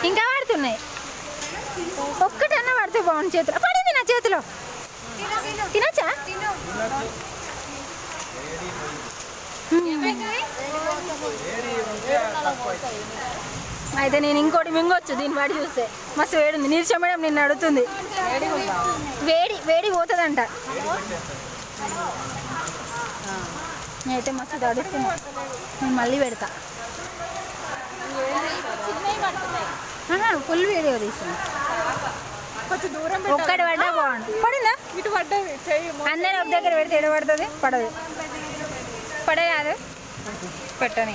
ఇంకా పడుతున్నాయి. ఒక్కటన్నా పడితే బాగుంది. చేతిలో పడింది, నా చేతిలో. తినచ్చా? అయితే నేను ఇంకోటి మింగొచ్చు దీన్ని వాడి చూస్తే. మస్తు వేడింది. నీర్చ మేడం నిన్ను అడుగుతుంది. వేడి వేడి పోతుందంట. నేనైతే మస్తు తడుస్తున్నా. నేను మళ్ళీ పెడతా. ఫుల్ వీడియో తీసాను. ఒక్కటి పడ్డా బాగుంది. పడిందా? ఇటు పడ్డది. అందరూ ఒక దగ్గర పెడితే ఎడ పడుతుంది? పడదు. పడే కాదు, పెట్టాను.